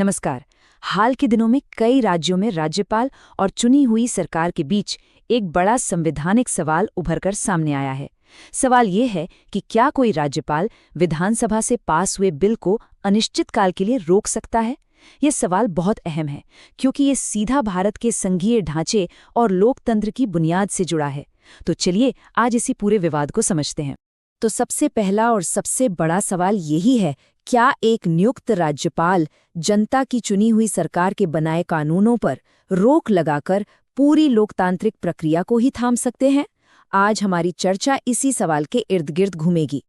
नमस्कार। हाल के दिनों में कई राज्यों में राज्यपाल और चुनी हुई सरकार के बीच एक बड़ा संवैधानिक सवाल उभरकर सामने आया है। सवाल ये है कि क्या कोई राज्यपाल विधानसभा से पास हुए बिल को अनिश्चित काल के लिए रोक सकता है? यह सवाल बहुत अहम है क्योंकि ये सीधा भारत के संघीय ढांचे और लोकतंत्र की बुनियाद से जुड़ा है। तो चलिए आज इसी पूरे विवाद को समझते हैं। तो सबसे पहला और सबसे बड़ा सवाल यही है, क्या एक नियुक्त राज्यपाल जनता की चुनी हुई सरकार के बनाए कानूनों पर रोक लगाकर पूरी लोकतांत्रिक प्रक्रिया को ही थाम सकते हैं? आज हमारी चर्चा इसी सवाल के इर्द गिर्द घूमेगी।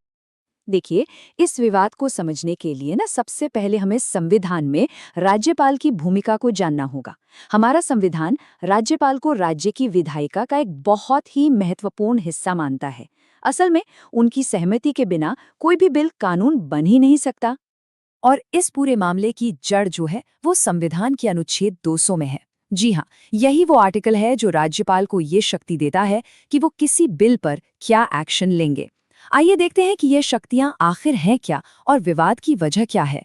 देखिए, इस विवाद को समझने के लिए सबसे पहले हमें संविधान में राज्यपाल की भूमिका को जानना होगा। हमारा संविधान राज्यपाल को राज्य की विधायिका का एक बहुत ही महत्वपूर्ण हिस्सा मानता है। असल में उनकी सहमति के बिना कोई भी बिल कानून बन ही नहीं सकता। और इस पूरे मामले की जड़ जो है वो संविधान के अनुच्छेद 200 में है। जी हाँ, यही वो आर्टिकल है जो राज्यपाल को ये शक्ति देता है कि वो किसी बिल पर क्या एक्शन लेंगे। आइए देखते हैं कि ये शक्तियां आखिर हैं क्या और विवाद की वजह क्या है।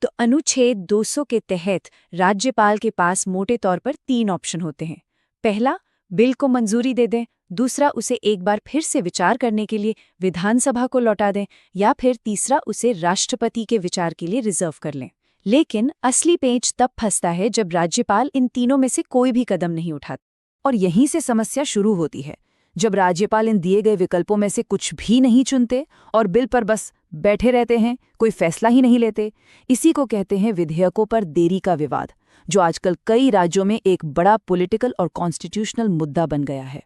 तो अनुच्छेद 200 के तहत राज्यपाल के पास मोटे तौर पर 3 ऑप्शन होते हैं। पहला, बिल को मंजूरी दे दें। दूसरा, उसे एक बार फिर से विचार करने के लिए विधानसभा को लौटा दें। या फिर तीसरा, उसे राष्ट्रपति के विचार के लिए रिजर्व कर लें। लेकिन असली पेंच तब फंसता है जब राज्यपाल इन तीनों में से कोई भी कदम नहीं उठाता। और यहीं से समस्या शुरू होती है, जब राज्यपाल इन दिए गए विकल्पों में से कुछ भी नहीं चुनते और बिल पर बस बैठे रहते हैं, कोई फैसला ही नहीं लेते। इसी को कहते हैं विधेयकों पर देरी का विवाद, जो आजकल कई राज्यों में एक बड़ा पॉलिटिकल और कॉन्स्टिट्यूशनल मुद्दा बन गया है।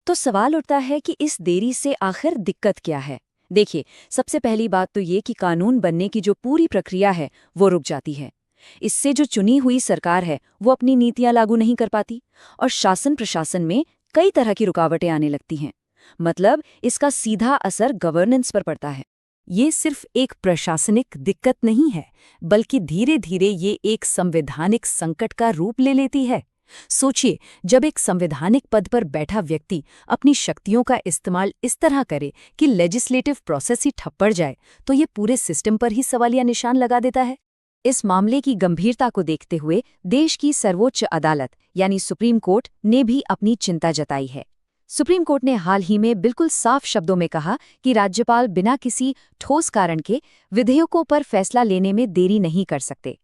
तो सवाल उठता है कि इस देरी से आखिर दिक्कत क्या है। देखिए, सबसे पहली बात तो ये कि कानून बनने की जो पूरी प्रक्रिया है वो रुक जाती है। इससे जो चुनी हुई सरकार है वो अपनी नीतियां लागू नहीं कर पाती और शासन प्रशासन में कई तरह की रुकावटें आने लगती हैं। मतलब इसका सीधा असर गवर्नेंस पर पड़ता है। ये सिर्फ एक प्रशासनिक दिक्कत नहीं है, बल्कि धीरे धीरे ये एक संवैधानिक संकट का रूप ले लेती है। सोचिए, जब एक संवैधानिक पद पर बैठा व्यक्ति अपनी शक्तियों का इस्तेमाल इस तरह करे कि लेजिस्लेटिव प्रोसेस ही ठप पड़ जाए, तो ये पूरे सिस्टम पर ही सवालिया निशान लगा देता है। इस मामले की गंभीरता को देखते हुए देश की सर्वोच्च अदालत यानी सुप्रीम कोर्ट ने भी अपनी चिंता जताई है। सुप्रीम कोर्ट ने हाल ही में बिल्कुल साफ शब्दों में कहा कि राज्यपाल बिना किसी ठोस कारण के विधेयकों पर फैसला लेने में देरी नहीं कर सकते।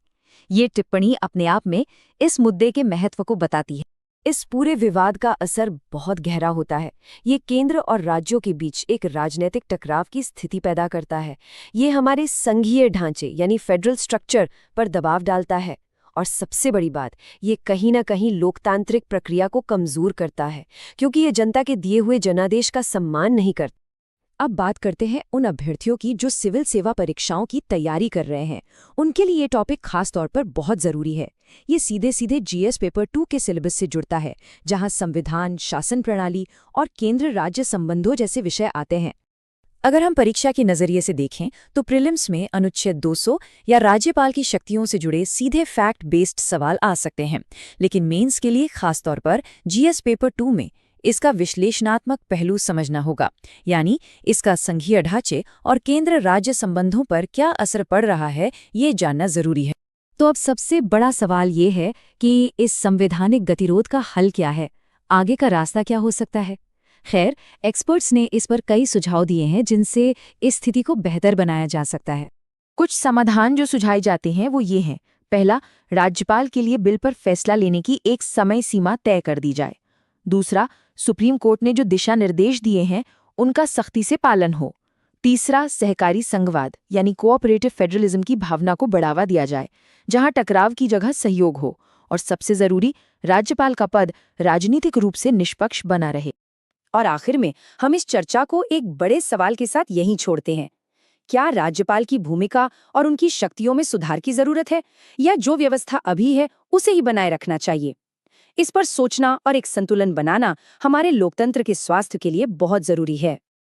ये टिप्पणी अपने आप में इस मुद्दे के महत्व को बताती है। इस पूरे विवाद का असर बहुत गहरा होता है। ये केंद्र और राज्यों के बीच एक राजनीतिक टकराव की स्थिति पैदा करता है। ये हमारे संघीय ढांचे यानी फेडरल स्ट्रक्चर पर दबाव डालता है। और सबसे बड़ी बात, ये कहीं ना कहीं लोकतांत्रिक प्रक्रिया को कमजोर करता है, क्योंकि ये जनता के दिए हुए जनादेश का सम्मान नहीं करता। अब बात करते हैं उन अभ्यर्थियों की जो सिविल सेवा परीक्षाओं की तैयारी कर रहे हैं। उनके लिए ये टॉपिक खास तौर पर बहुत ज़रूरी है। ये सीधे सीधे जीएस पेपर 2 के सिलेबस से जुड़ता है, जहां संविधान, शासन प्रणाली और केंद्र राज्य संबंधों जैसे विषय आते हैं। अगर हम परीक्षा के नज़रिए से देखें तो प्रीलिम्स में अनुच्छेद 200 या राज्यपाल की शक्तियों से जुड़े सीधे फैक्ट बेस्ड सवाल आ सकते हैं, लेकिन मेंस के लिए खासतौर पर जीएस पेपर 2 में इसका विश्लेषणात्मक पहलू समझना होगा, यानी इसका संघीय ढांचे और केंद्र राज्य संबंधों पर क्या असर पड़ रहा है, ये जानना जरूरी है। तो अब सबसे बड़ा सवाल ये है कि इस संवैधानिक गतिरोध का हल क्या है, आगे का रास्ता क्या हो सकता है। खैर, एक्सपर्ट्स ने इस पर कई सुझाव दिए हैं जिनसे इस स्थिति को बेहतर बनाया जा सकता है। कुछ समाधान जो सुझाए जाते हैं वो ये हैं। पहला, राज्यपाल के लिए बिल पर फैसला लेने की एक समय सीमा तय कर दी जाए। दूसरा, सुप्रीम कोर्ट ने जो दिशा निर्देश दिए हैं उनका सख्ती से पालन हो। तीसरा, सहकारी संघवाद यानी कोऑपरेटिव फेडरलिज्म की भावना को बढ़ावा दिया जाए, जहां टकराव की जगह सहयोग हो। और सबसे जरूरी, राज्यपाल का पद राजनीतिक रूप से निष्पक्ष बना रहे। और आखिर में हम इस चर्चा को एक बड़े सवाल के साथ यहीं छोड़ते हैं। क्या राज्यपाल की भूमिका और उनकी शक्तियों में सुधार की जरूरत है, या जो व्यवस्था अभी है उसे ही बनाए रखना चाहिए? इस पर सोचना और एक संतुलन बनाना हमारे लोकतंत्र के स्वास्थ्य के लिए बहुत जरूरी है।